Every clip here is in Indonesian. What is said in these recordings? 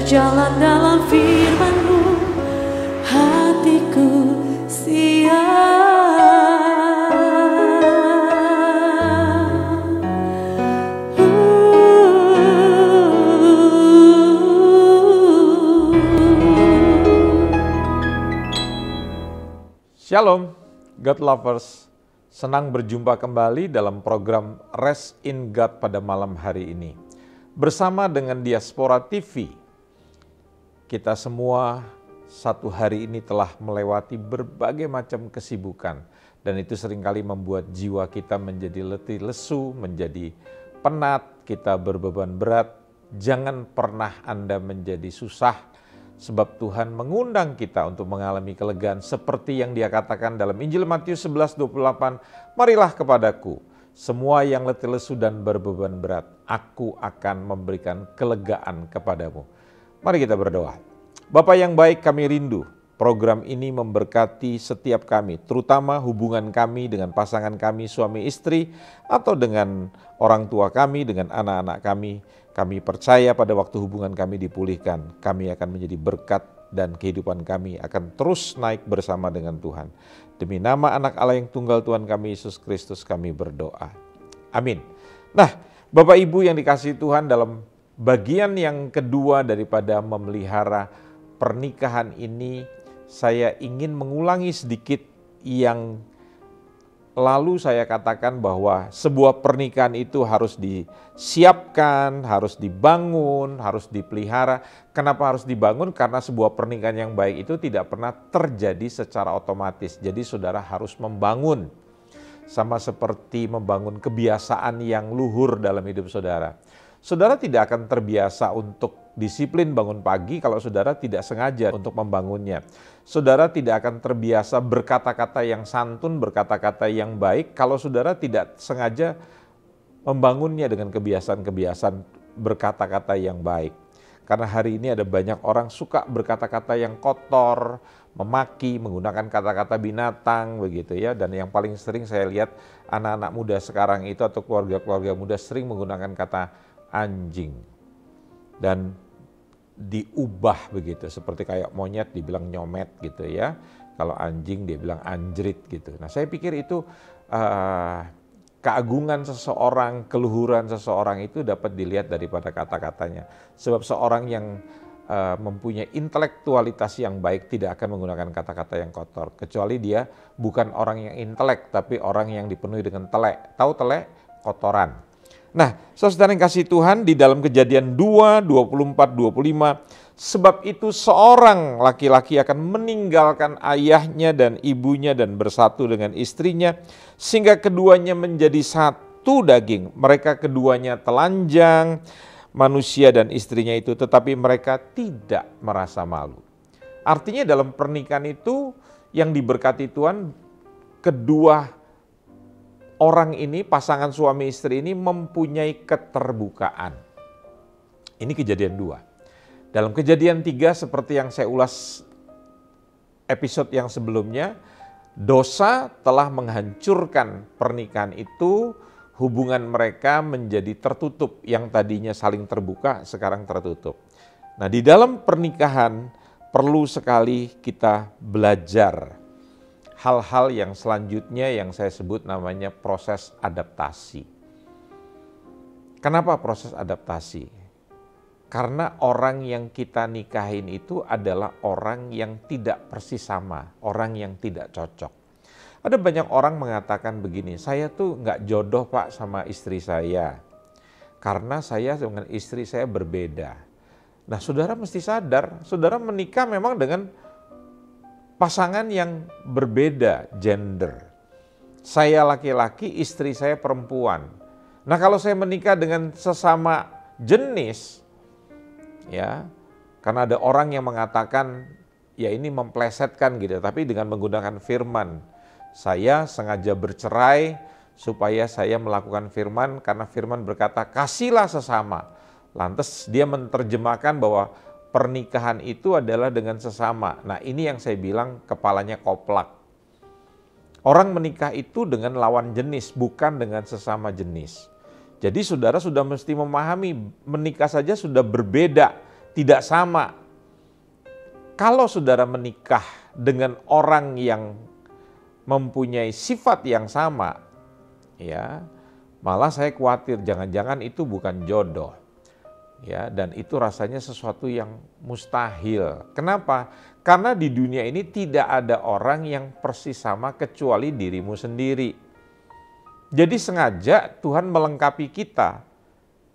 berjalan dalam firman-Mu, hatiku siap. Shalom, God lovers. Senang berjumpa kembali dalam program Rest in God pada malam hari ini. Bersama dengan Diaspora TV, kita semua satu hari ini telah melewati berbagai macam kesibukan. Dan itu seringkali membuat jiwa kita menjadi letih lesu, menjadi penat, kita berbeban berat. Jangan pernah Anda menjadi susah, sebab Tuhan mengundang kita untuk mengalami kelegaan seperti yang Dia katakan dalam Injil Matius 11:28, "Marilah kepadaku, semua yang letih lesu dan berbeban berat, aku akan memberikan kelegaan kepadamu." Mari kita berdoa. Bapa yang baik, kami rindu program ini memberkati setiap kami, terutama hubungan kami dengan pasangan kami, suami istri, atau dengan orang tua kami, dengan anak-anak kami. Kami percaya pada waktu hubungan kami dipulihkan, kami akan menjadi berkat dan kehidupan kami akan terus naik bersama dengan Tuhan. Demi nama anak Allah yang tunggal Tuhan kami, Yesus Kristus, kami berdoa. Amin. Nah, Bapak Ibu yang dikasihi Tuhan, dalam bagian yang kedua daripada memelihara pernikahan ini, saya ingin mengulangi sedikit yang lalu saya katakan bahwa sebuah pernikahan itu harus disiapkan, harus dibangun, harus dipelihara. Kenapa harus dibangun? Karena sebuah pernikahan yang baik itu tidak pernah terjadi secara otomatis. Jadi saudara harus membangun. Sama seperti membangun kebiasaan yang luhur dalam hidup saudara. Saudara tidak akan terbiasa untuk disiplin bangun pagi kalau saudara tidak sengaja untuk membangunnya. Saudara tidak akan terbiasa berkata-kata yang santun, berkata-kata yang baik kalau saudara tidak sengaja membangunnya dengan kebiasaan-kebiasaan berkata-kata yang baik. Karena hari ini ada banyak orang suka berkata-kata yang kotor, memaki, menggunakan kata-kata binatang begitu ya. Dan yang paling sering saya lihat anak-anak muda sekarang itu atau keluarga-keluarga muda sering menggunakan kata anjing. Dan diubah begitu, seperti kayak monyet dibilang nyomet gitu ya. Kalau anjing dia bilang anjrit gitu. Nah saya pikir itu keagungan seseorang, keluhuran seseorang itu dapat dilihat daripada kata-katanya. Sebab seorang yang mempunyai intelektualitas yang baik tidak akan menggunakan kata-kata yang kotor. Kecuali dia bukan orang yang intelek, tapi orang yang dipenuhi dengan telek. Tahu telek? Kotoran. Nah, saudara yang kasih Tuhan, di dalam Kejadian 2, 24, 25, sebab itu seorang laki-laki akan meninggalkan ayahnya dan ibunya dan bersatu dengan istrinya, sehingga keduanya menjadi satu daging. Mereka keduanya telanjang, manusia dan istrinya itu, tetapi mereka tidak merasa malu. Artinya dalam pernikahan itu yang diberkati Tuhan, kedua orang ini, pasangan suami istri ini mempunyai keterbukaan. Ini Kejadian 2. Dalam Kejadian 3 seperti yang saya ulas episode yang sebelumnya, dosa telah menghancurkan pernikahan itu, hubungan mereka menjadi tertutup. Yang tadinya saling terbuka, sekarang tertutup. Nah, di dalam pernikahan perlu sekali kita belajar hal-hal yang selanjutnya yang saya sebut namanya proses adaptasi. Kenapa proses adaptasi? Karena orang yang kita nikahin itu adalah orang yang tidak persis sama, orang yang tidak cocok. Ada banyak orang mengatakan begini, saya tuh nggak jodoh Pak sama istri saya. Karena saya dengan istri saya berbeda. Nah saudara mesti sadar, saudara menikah memang dengan pasangan yang berbeda gender. Saya laki-laki, istri saya perempuan. Nah kalau saya menikah dengan sesama jenis, ya, karena ada orang yang mengatakan, ya ini memplesetkan gitu, tapi dengan menggunakan firman. Saya sengaja bercerai supaya saya melakukan firman, karena firman berkata, kasihlah sesama. Lantas dia menerjemahkan bahwa pernikahan itu adalah dengan sesama. Nah ini yang saya bilang kepalanya koplak. Orang menikah itu dengan lawan jenis, bukan dengan sesama jenis. Jadi saudara sudah mesti memahami menikah saja sudah berbeda. tidak sama. Kalau saudara menikah dengan orang yang mempunyai sifat yang sama, ya, malah saya khawatir jangan-jangan itu bukan jodoh. Ya, dan itu rasanya sesuatu yang mustahil. Kenapa? Karena di dunia ini tidak ada orang yang persis sama kecuali dirimu sendiri. Jadi sengaja Tuhan melengkapi kita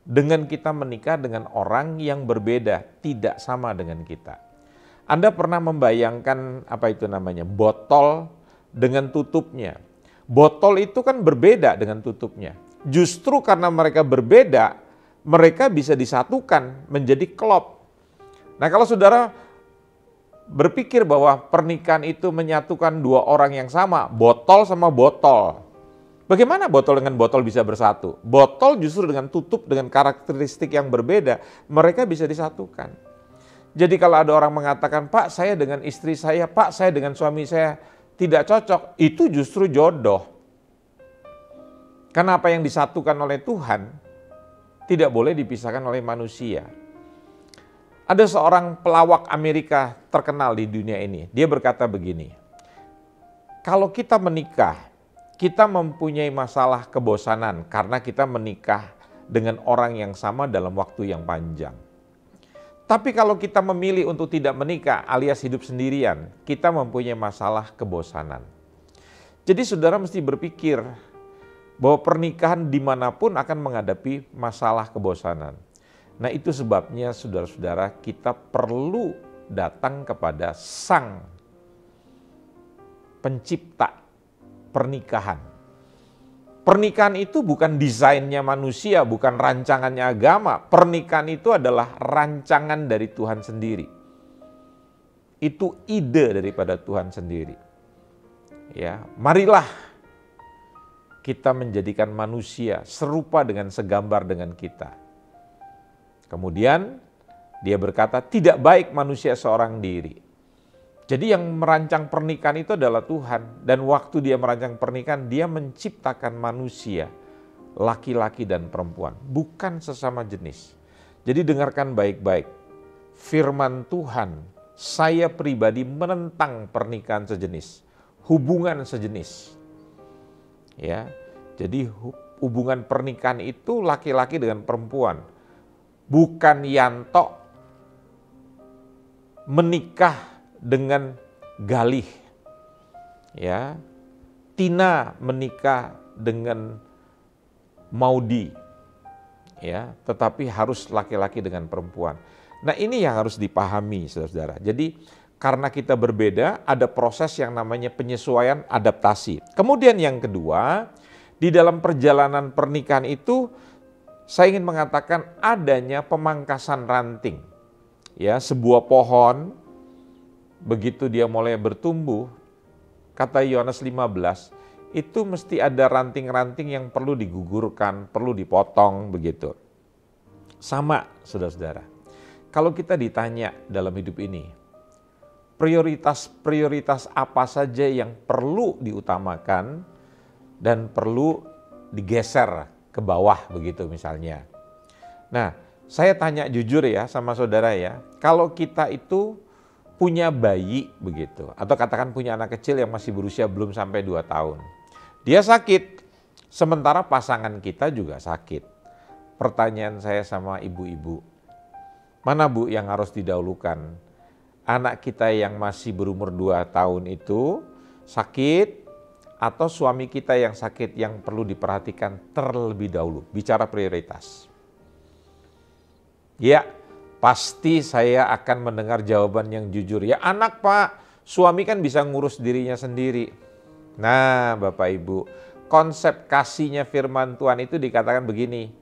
dengan kita menikah dengan orang yang berbeda, tidak sama dengan kita. Anda pernah membayangkan botol dengan tutupnya. Botol itu kan berbeda dengan tutupnya. Justru karena mereka berbeda, mereka bisa disatukan menjadi klop. Nah, kalau saudara berpikir bahwa pernikahan itu menyatukan dua orang yang sama, botol sama botol. Bagaimana botol dengan botol bisa bersatu? Botol justru dengan tutup dengan karakteristik yang berbeda, mereka bisa disatukan. Jadi kalau ada orang mengatakan, Pak saya dengan istri saya, Pak saya dengan suami saya tidak cocok, itu justru jodoh. Karena apa yang disatukan oleh Tuhan tidak boleh dipisahkan oleh manusia. Ada seorang pelawak Amerika terkenal di dunia ini, dia berkata begini, kalau kita menikah, kita mempunyai masalah kebosanan karena kita menikah dengan orang yang sama dalam waktu yang panjang. Tapi kalau kita memilih untuk tidak menikah alias hidup sendirian, kita mempunyai masalah kebosanan. Jadi saudara mesti berpikir bahwa pernikahan dimanapun akan menghadapi masalah kebosanan. Nah itu sebabnya saudara-saudara kita perlu datang kepada Sang Pencipta pernikahan. Pernikahan itu bukan desainnya manusia, bukan rancangannya agama. Pernikahan itu adalah rancangan dari Tuhan sendiri. Itu ide daripada Tuhan sendiri. Ya, marilah kita menjadikan manusia serupa dengan segambar dengan kita. Kemudian dia berkata, tidak baik manusia seorang diri. Jadi yang merancang pernikahan itu adalah Tuhan. Dan waktu dia merancang pernikahan, dia menciptakan manusia, laki-laki dan perempuan, bukan sesama jenis. Jadi dengarkan baik-baik, firman Tuhan, saya pribadi menentang pernikahan sejenis, hubungan sejenis. Ya, jadi hubungan pernikahan itu laki-laki dengan perempuan, bukan Yanto menikah dengan Galih, ya, Tina menikah dengan Maudi, ya, tetapi harus laki-laki dengan perempuan. Nah ini yang harus dipahami saudara-saudara. Jadi karena kita berbeda, ada proses yang namanya penyesuaian adaptasi. Kemudian yang kedua, di dalam perjalanan pernikahan itu, saya ingin mengatakan adanya pemangkasan ranting. Ya, sebuah pohon, begitu dia mulai bertumbuh, kata Yohanes 15, itu mesti ada ranting-ranting yang perlu digugurkan, perlu dipotong begitu. Sama saudara-saudara, kalau kita ditanya dalam hidup ini, prioritas apa saja yang perlu diutamakan dan perlu digeser ke bawah begitu misalnya. Nah, saya tanya jujur ya sama saudara ya, kalau kita itu punya bayi begitu, atau katakan punya anak kecil yang masih berusia belum sampai 2 tahun. Dia sakit, sementara pasangan kita juga sakit. Pertanyaan saya sama ibu-ibu, mana Bu yang harus didahulukan? Anak kita yang masih berumur 2 tahun itu sakit, atau suami kita yang sakit yang perlu diperhatikan terlebih dahulu? Bicara prioritas. Ya, pasti saya akan mendengar jawaban yang jujur. Ya anak Pak, suami kan bisa ngurus dirinya sendiri. Nah Bapak Ibu, konsep kasihnya firman Tuhan itu dikatakan begini,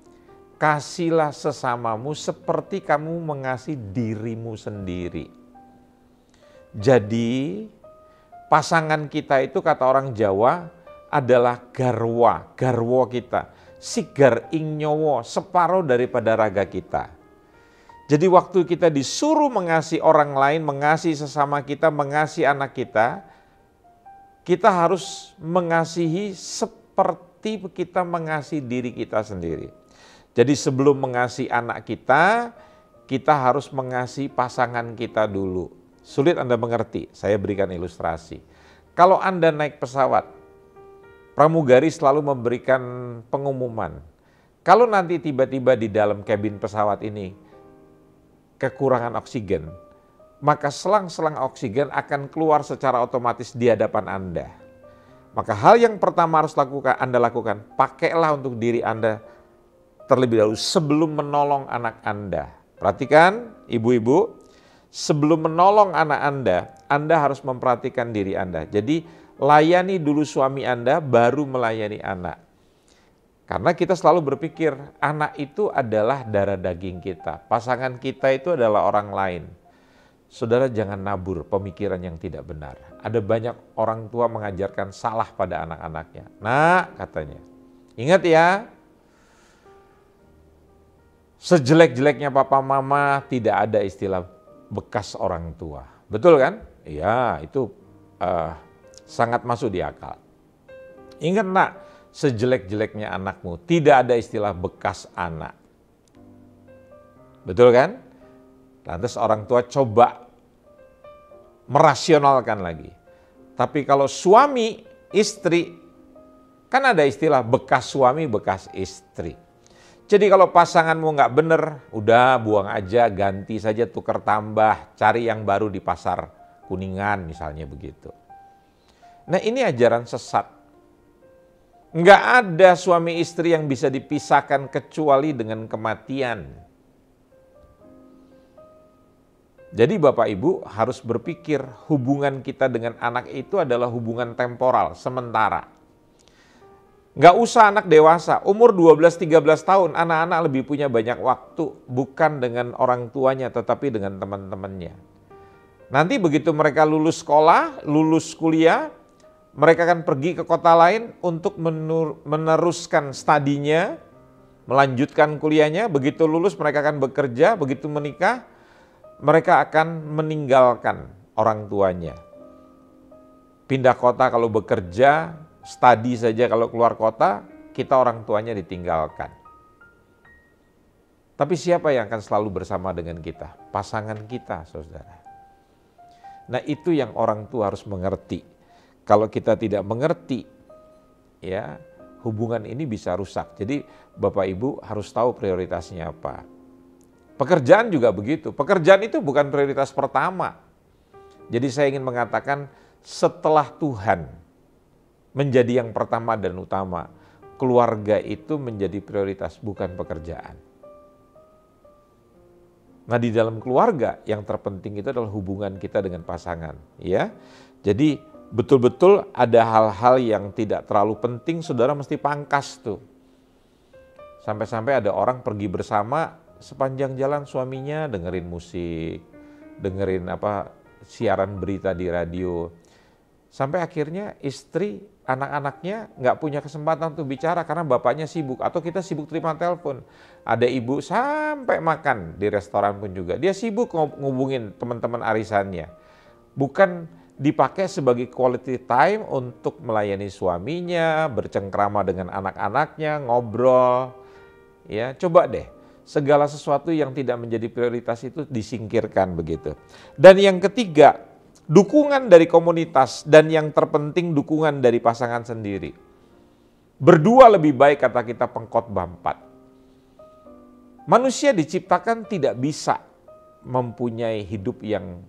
kasihlah sesamamu seperti kamu mengasihi dirimu sendiri. Jadi pasangan kita itu kata orang Jawa adalah garwa kita. Sigar ing nyowo, separuh daripada raga kita. Jadi waktu kita disuruh mengasihi orang lain, mengasihi sesama kita, mengasihi anak kita, kita harus mengasihi seperti kita mengasihi diri kita sendiri. Jadi sebelum mengasihi anak kita kita harus mengasihi pasangan kita dulu. Sulit Anda mengerti, saya berikan ilustrasi. Kalau Anda naik pesawat, pramugari selalu memberikan pengumuman. Kalau nanti tiba-tiba di dalam kabin pesawat ini kekurangan oksigen, maka selang-selang oksigen akan keluar secara otomatis di hadapan Anda. Maka hal yang pertama harus Anda lakukan, pakailah untuk diri Anda terlebih dahulu sebelum menolong anak Anda. Perhatikan ibu-ibu, sebelum menolong anak Anda harus memperhatikan diri Anda. Jadi layani dulu suami Anda, baru melayani anak. Karena kita selalu berpikir anak itu adalah darah daging kita, pasangan kita itu adalah orang lain. Saudara, jangan nabur pemikiran yang tidak benar. Ada banyak orang tua mengajarkan salah pada anak-anaknya. Nah, katanya, ingat ya, sejelek-jeleknya papa mama tidak ada istilah bekas orang tua. Betul kan? Iya, itu sangat masuk di akal. Ingat nak, sejelek-jeleknya anakmu tidak ada istilah bekas anak. Betul kan? Lantas orang tua coba merasionalkan lagi. Tapi kalau suami, istri, kan ada istilah bekas suami, bekas istri. Jadi kalau pasanganmu nggak bener, udah buang aja, ganti saja, tukar tambah, cari yang baru di pasar Kuningan misalnya begitu. Nah ini ajaran sesat. Nggak ada suami istri yang bisa dipisahkan kecuali dengan kematian. Jadi Bapak Ibu harus berpikir hubungan kita dengan anak itu adalah hubungan temporal, sementara. Nggak usah anak dewasa, umur 12-13 tahun, anak-anak lebih punya banyak waktu, bukan dengan orang tuanya, tetapi dengan teman-temannya. Nanti begitu mereka lulus sekolah, lulus kuliah, mereka akan pergi ke kota lain untuk meneruskan studinya, melanjutkan kuliahnya, begitu lulus mereka akan bekerja, begitu menikah, mereka akan meninggalkan orang tuanya. Pindah kota kalau bekerja, studi saja kalau keluar kota, kita orang tuanya ditinggalkan. Tapi siapa yang akan selalu bersama dengan kita? Pasangan kita, saudara. Nah itu yang orang tua harus mengerti. Kalau kita tidak mengerti, ya hubungan ini bisa rusak. Jadi Bapak Ibu harus tahu prioritasnya apa. Pekerjaan juga begitu. Pekerjaan itu bukan prioritas pertama. Jadi saya ingin mengatakan setelah Tuhan menjadi yang pertama dan utama, keluarga itu menjadi prioritas, bukan pekerjaan. Nah di dalam keluarga yang terpenting itu adalah hubungan kita dengan pasangan, ya. Jadi betul-betul ada hal-hal yang tidak terlalu penting, saudara mesti pangkas tuh. Sampai-sampai ada orang pergi bersama, sepanjang jalan suaminya dengerin musik, dengerin siaran berita di radio. Sampai akhirnya istri, anak-anaknya nggak punya kesempatan untuk bicara karena bapaknya sibuk atau kita sibuk terima telepon. Ada ibu sampai makan di restoran pun juga, dia sibuk ngubungin teman-teman arisannya. Bukan dipakai sebagai quality time untuk melayani suaminya, bercengkrama dengan anak-anaknya, ngobrol. Ya, coba deh. Segala sesuatu yang tidak menjadi prioritas itu disingkirkan begitu. Dan yang ketiga, dukungan dari komunitas dan yang terpenting dukungan dari pasangan sendiri. Berdua lebih baik kata kita Pengkhotbah 4. Manusia diciptakan tidak bisa mempunyai hidup yang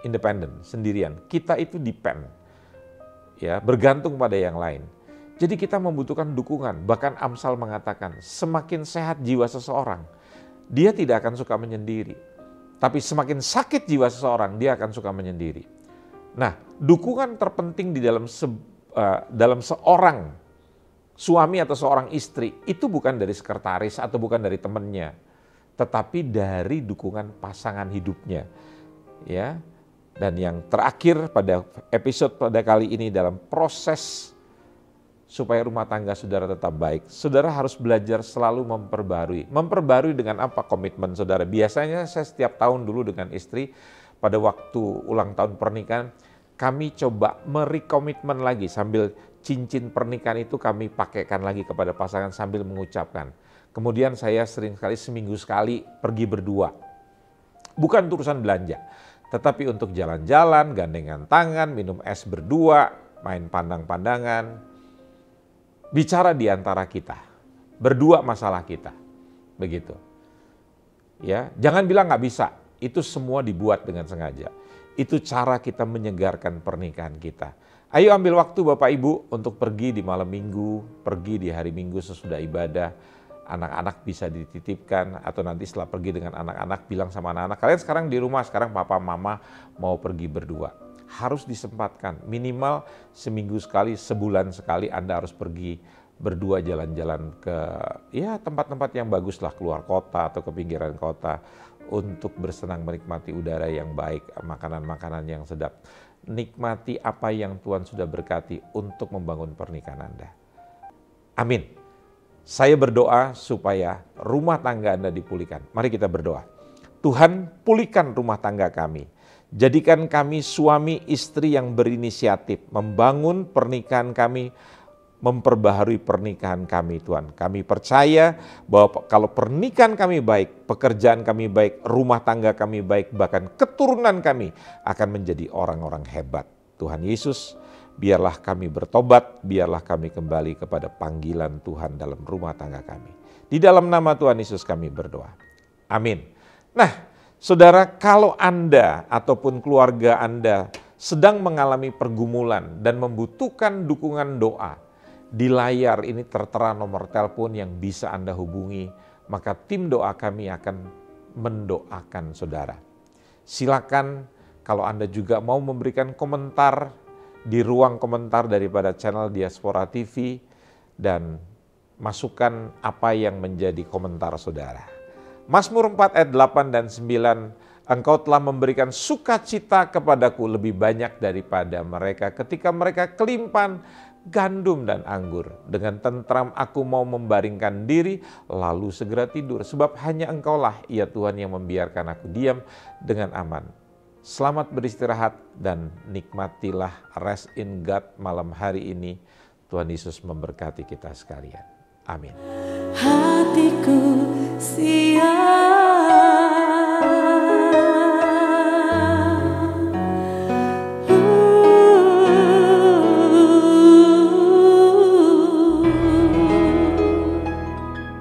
independen, sendirian. Kita itu depend, ya, bergantung pada yang lain. Jadi kita membutuhkan dukungan. Bahkan Amsal mengatakan, semakin sehat jiwa seseorang, dia tidak akan suka menyendiri. Tapi semakin sakit jiwa seseorang, dia akan suka menyendiri. Nah, dukungan terpenting di dalam seorang suami atau seorang istri, itu bukan dari sekretaris atau bukan dari temannya, tetapi dari dukungan pasangan hidupnya. Ya. Dan yang terakhir pada episode pada kali ini dalam proses supaya rumah tangga saudara tetap baik, saudara harus belajar selalu memperbarui. Memperbarui dengan apa komitmen saudara? Biasanya saya setiap tahun dulu dengan istri, pada waktu ulang tahun pernikahan, kami coba merekomitmen lagi sambil cincin pernikahan itu kami pakaikan lagi kepada pasangan sambil mengucapkan, Kemudian saya sering sekali seminggu sekali pergi berdua. Bukan urusan belanja, tetapi untuk jalan-jalan, gandengan tangan, minum es berdua, main pandang-pandangan, bicara di antara kita, berdua masalah kita, begitu. Ya, jangan bilang nggak bisa, itu semua dibuat dengan sengaja. Itu cara kita menyegarkan pernikahan kita. Ayo ambil waktu Bapak Ibu untuk pergi di malam minggu, pergi di hari Minggu sesudah ibadah. Anak-anak bisa dititipkan atau nanti setelah pergi dengan anak-anak bilang sama anak-anak, kalian sekarang di rumah, sekarang papa mama mau pergi berdua. Harus disempatkan, minimal seminggu sekali, sebulan sekali Anda harus pergi berdua jalan-jalan ke ya tempat-tempat yang bagus lah, keluar kota atau ke pinggiran kota untuk bersenang menikmati udara yang baik, makanan-makanan yang sedap. Nikmati apa yang Tuhan sudah berkati untuk membangun pernikahan Anda. Amin. Saya berdoa supaya rumah tangga Anda dipulihkan. Mari kita berdoa. Tuhan, pulihkan rumah tangga kami. Jadikan kami suami istri yang berinisiatif membangun pernikahan kami, memperbaharui pernikahan kami Tuhan. Kami percaya bahwa kalau pernikahan kami baik, pekerjaan kami baik, rumah tangga kami baik, bahkan keturunan kami akan menjadi orang-orang hebat. Tuhan Yesus, biarlah kami bertobat, biarlah kami kembali kepada panggilan Tuhan dalam rumah tangga kami. Di dalam nama Tuhan Yesus kami berdoa. Amin. Nah, saudara, kalau Anda ataupun keluarga Anda sedang mengalami pergumulan dan membutuhkan dukungan doa, di layar ini tertera nomor telepon yang bisa Anda hubungi, maka tim doa kami akan mendoakan saudara. Silakan kalau Anda juga mau memberikan komentar di ruang komentar daripada channel Diaspora TV dan masukkan apa yang menjadi komentar saudara. Mazmur 4 ayat 8 dan 9, Engkau telah memberikan sukacita kepadaku lebih banyak daripada mereka ketika mereka kelimpan gandum dan anggur. Dengan tentram aku mau membaringkan diri, lalu segera tidur. Sebab hanya Engkaulah, ya Tuhan, yang membiarkan aku diam dengan aman. Selamat beristirahat dan nikmatilah rest in God malam hari ini. Tuhan Yesus memberkati kita sekalian. Amin. Hatiku siap